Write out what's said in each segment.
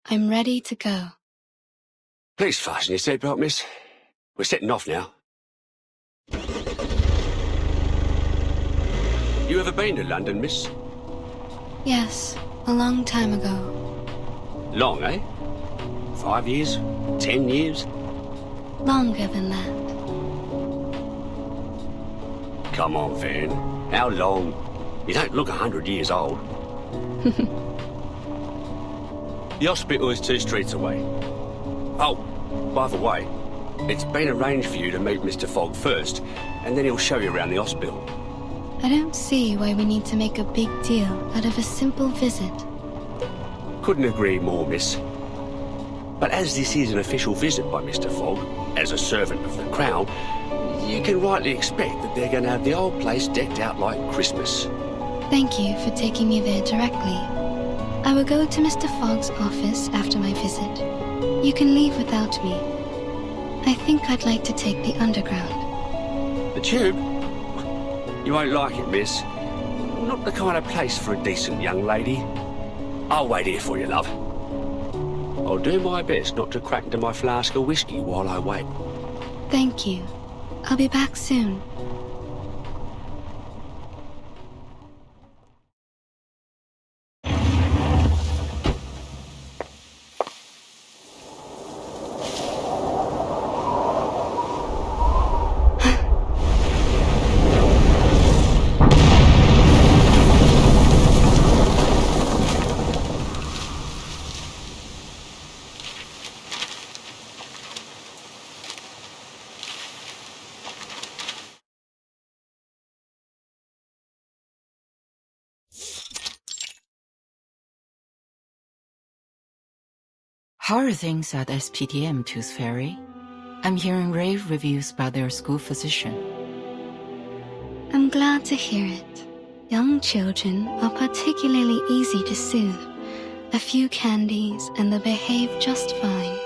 I'm ready to go. Please fasten your seatbelt, miss. We're setting off now. You ever been to London, miss? Yes, a long time ago. Long, eh? 5 years? 10 years? Longer than that. Come on, Van. How long? You don't look 100 years old. The hospital is 2 streets away. Oh, by the way, it's been arranged for you to meet Mr. Fogg first, and then he'll show you around the hospital. I don't see why we need to make a big deal out of a simple visit. Couldn't agree more, miss. But as this is an official visit by Mr. Fogg, as a servant of the Crown, you can rightly expect that they're going to have the whole place decked out like Christmas. Thank you for taking me there directly. I will go to Mr. Fogg's office after my visit. You can leave without me. I think I'd like to take the underground. The tube? You won't like it, miss. Not the kind of place for a decent young lady. I'll wait here for you, love. I'll do my best not to crack into my flask of whiskey while I wait. Thank you. I'll be back soon. How are things at SPDM, Tooth Fairy? I'm hearing rave reviews about their school physician. I'm glad to hear it. Young children are particularly easy to soothe. A few candies and they'll behave just fine.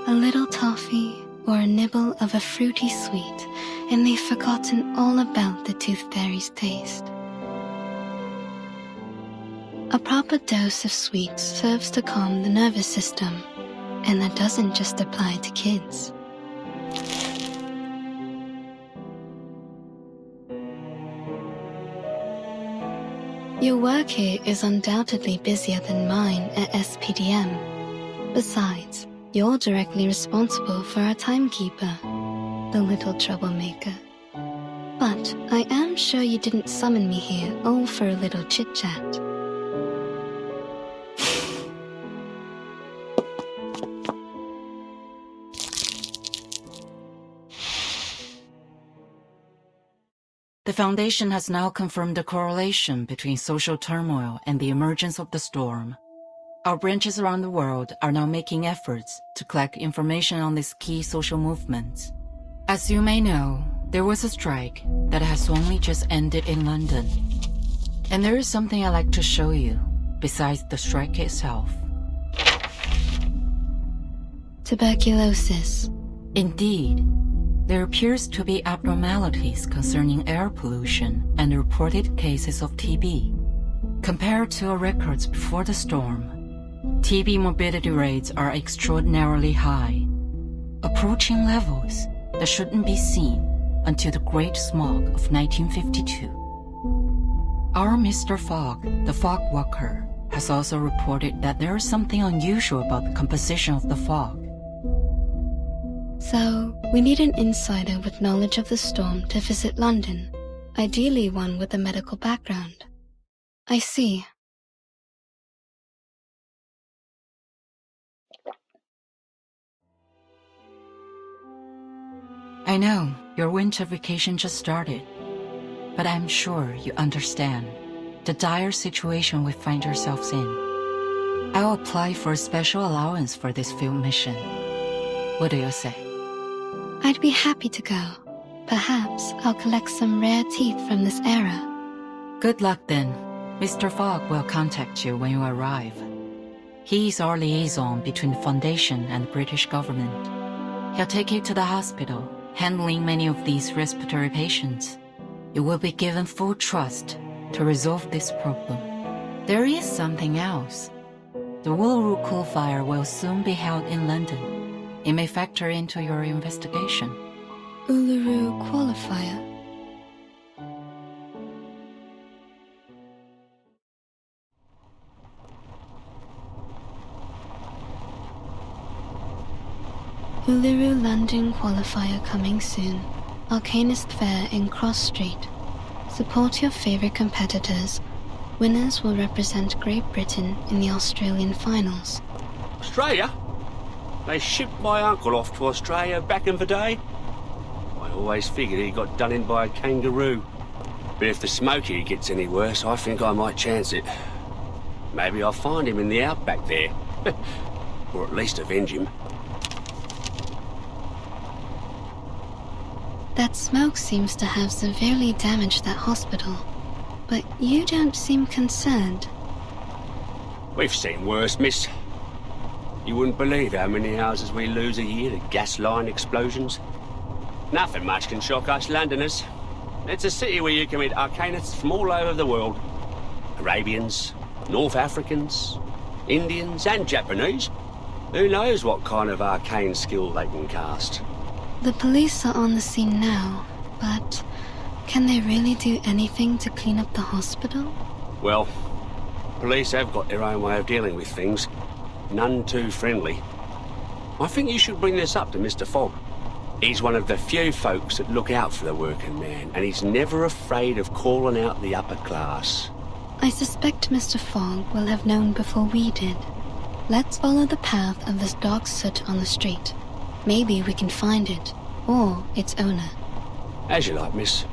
A little toffee or a nibble of a fruity sweet and they've forgotten all about the Tooth Fairy's taste. A proper dose of sweets serves to calm the nervous system, and that doesn't just apply to kids. Your work here is undoubtedly busier than mine at SPDM. Besides, you're directly responsible for our timekeeper, the little troublemaker. But I am sure you didn't summon me here all for a little chit-chat. The Foundation has now confirmed the correlation between social turmoil and the emergence of the storm. Our branches around the world are now making efforts to collect information on these key social movements. As you may know, there was a strike that has only just ended in London. And there is something I'd like to show you, besides the strike itself. Tuberculosis. Indeed. There appears to be abnormalities concerning air pollution and reported cases of TB. Compared to our records before the storm, TB morbidity rates are extraordinarily high, approaching levels that shouldn't be seen until the Great Smog of 1952. Our Mr. Fogg, the fog walker, has also reported that there is something unusual about the composition of the fog. So, we need an insider with knowledge of the storm to visit London, ideally one with a medical background. I see. I know, your winter vacation just started, but I'm sure you understand the dire situation we find ourselves in. I'll apply for a special allowance for this field mission. What do you say? I'd be happy to go. Perhaps I'll collect some rare teeth from this era. Good luck then. Mr. Fogg will contact you when you arrive. He is our liaison between the Foundation and the British government. He'll take you to the hospital, handling many of these respiratory patients. You will be given full trust to resolve this problem. There is something else. The Uluru coal fire will soon be held in London. It may factor into your investigation. Uluru qualifier. Uluru London qualifier coming soon. Arcanist Fair in Cross Street. Support your favorite competitors. Winners will represent Great Britain in the Australian finals. Australia? They shipped my uncle off to Australia back in the day. I always figured he got done in by a kangaroo. But if the smoky gets any worse, I think I might chance it. Maybe I'll find him in the outback there. Or at least avenge him. That smoke seems to have severely damaged that hospital. But you don't seem concerned. We've seen worse, miss. You wouldn't believe how many houses we lose a year to gas line explosions. Nothing much can shock us Londoners. It's a city where you can meet arcanists from all over the world. Arabians, North Africans, Indians and Japanese. Who knows what kind of arcane skill they can cast. The police are on the scene now, but can they really do anything to clean up the hospital? Well, police have got their own way of dealing with things. None too friendly. I think you should bring this up to Mr. Fogg. He's one of the few folks that look out for the working man, and he's never afraid of calling out the upper class. I suspect Mr. Fogg will have known before we did. Let's follow the path of this dark soot on the street. Maybe we can find it, or its owner. As you like, miss.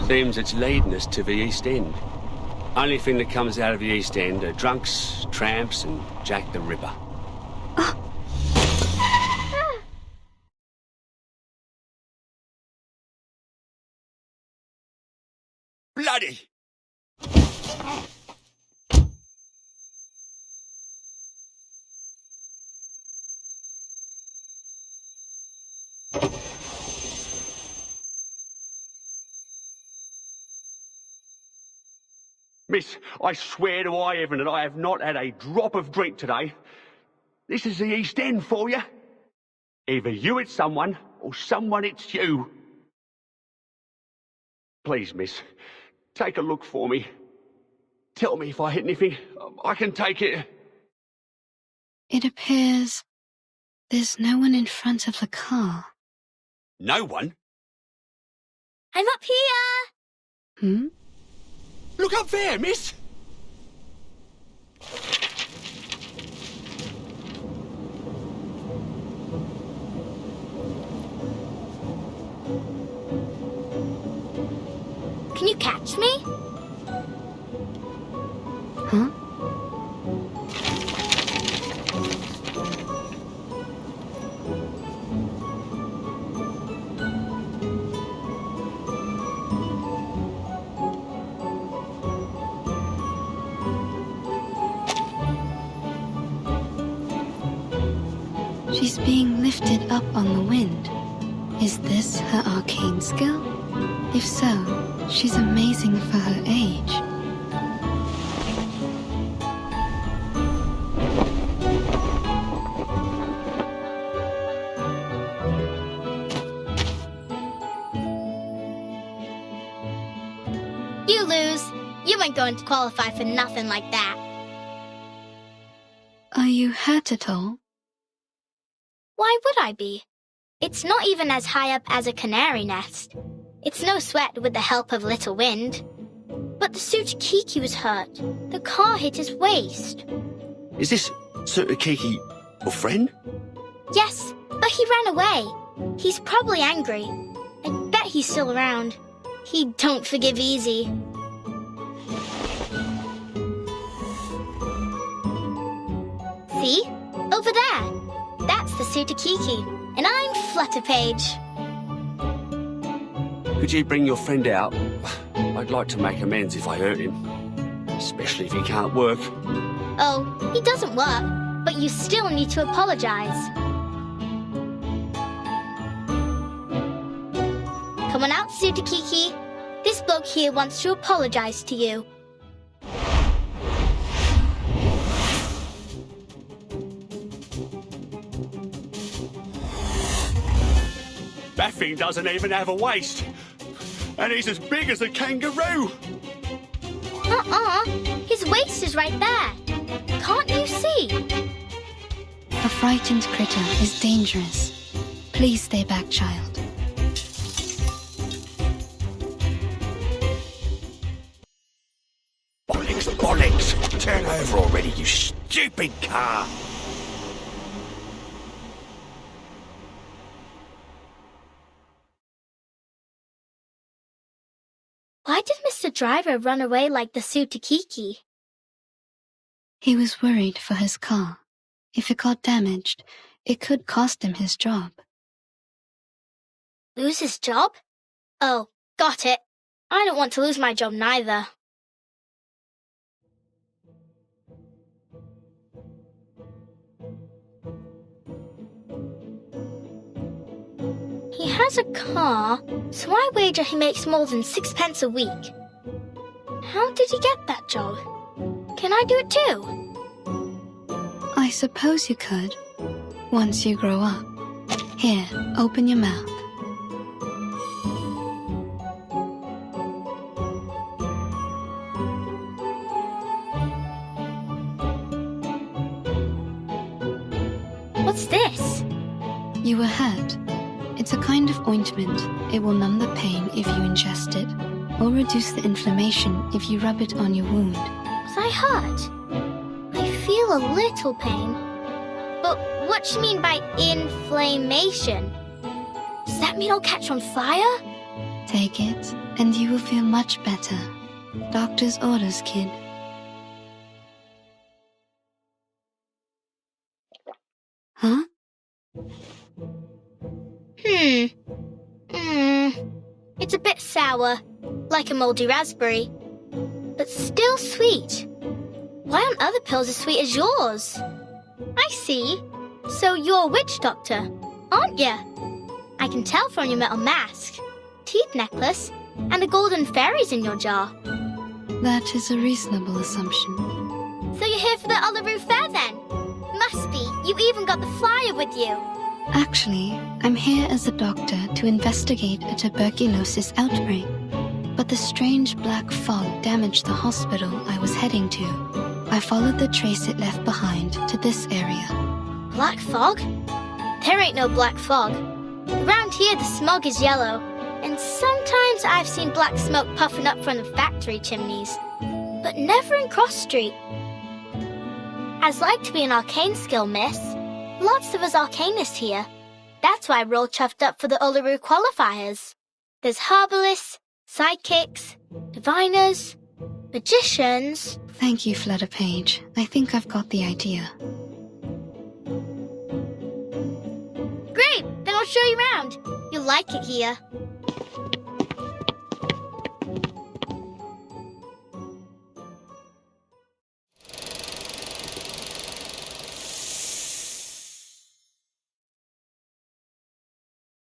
Seems it's leading us to the East End. Only thing that comes out of the East End are drunks, tramps, and Jack the Ripper. Bloody! Miss, I swear to high heaven that I have not had a drop of drink today. This is the East End for you. Either you hit someone, or someone hits you. Please, miss, take a look for me. Tell me if I hit anything. I can take it. It appears there's no one in front of the car. No one? I'm up here! Hmm? Look up there, miss! Can you catch me? Huh? She's being lifted up on the wind. Is this her arcane skill? If so, she's amazing for her age. You lose. You ain't going to qualify for nothing like that. Are you hurt at all? Why would I be? It's not even as high up as a canary nest. It's no sweat with the help of little wind. But the Sutakiki was hurt. The car hit his waist. Is this Sutakiki your friend? Yes, but he ran away. He's probably angry. I bet he's still around. He don't forgive easy. See? Over there. That's the Sutakiki. And I'm Flutterpage. Could you bring your friend out? I'd like to make amends if I hurt him. Especially if he can't work. Oh, he doesn't work, but you still need to apologize. Come on out, Sutakiki. This bloke here wants to apologize to you. That thing doesn't even have a waist. And he's as big as a kangaroo. His waist is right there. Can't you see? A frightened critter is dangerous. Please stay back, child. Bollocks, bollocks! Turn over already, you stupid car! Why did Mr. Driver run away like the Sutakiki? He was worried for his car. If it got damaged, it could cost him his job. Lose his job? Oh, got it. I don't want to lose my job neither. He has a car, so I wager he makes more than 6p a week. How did he get that job? Can I do it too? I suppose you could, once you grow up. Here, open your mouth. What's this? You were hurt. It's a kind of ointment. It will numb the pain if you ingest it, or reduce the inflammation if you rub it on your wound. Was I hurt? I feel a little pain. But what do you mean by inflammation? Does that mean I'll catch on fire? Take it, and you will feel much better. Doctor's orders, kid. Huh? It's a bit sour, like a moldy raspberry, but still sweet. Why aren't other pills as sweet as yours? I see. So you're a witch doctor, aren't you? I can tell from your metal mask, teeth necklace, and the golden fairies in your jar. That is a reasonable assumption. So you're here for the Uluru Fair then? Must be. You even got the flyer with you. Actually, I'm here as a doctor to investigate a tuberculosis outbreak. But the strange black fog damaged the hospital I was heading to. I followed the trace it left behind to this area. Black fog? There ain't no black fog. Around here the smog is yellow, and sometimes I've seen black smoke puffing up from the factory chimneys, but never in Cross Street. I'd like to be an arcane skill, miss. Lots of us arcanists here. That's why we're all chuffed up for the Uluru qualifiers. There's herbalists, sidekicks, diviners, magicians. Thank you, Flutter Page. I think I've got the idea. Great! Then I'll show you around. You'll like it here.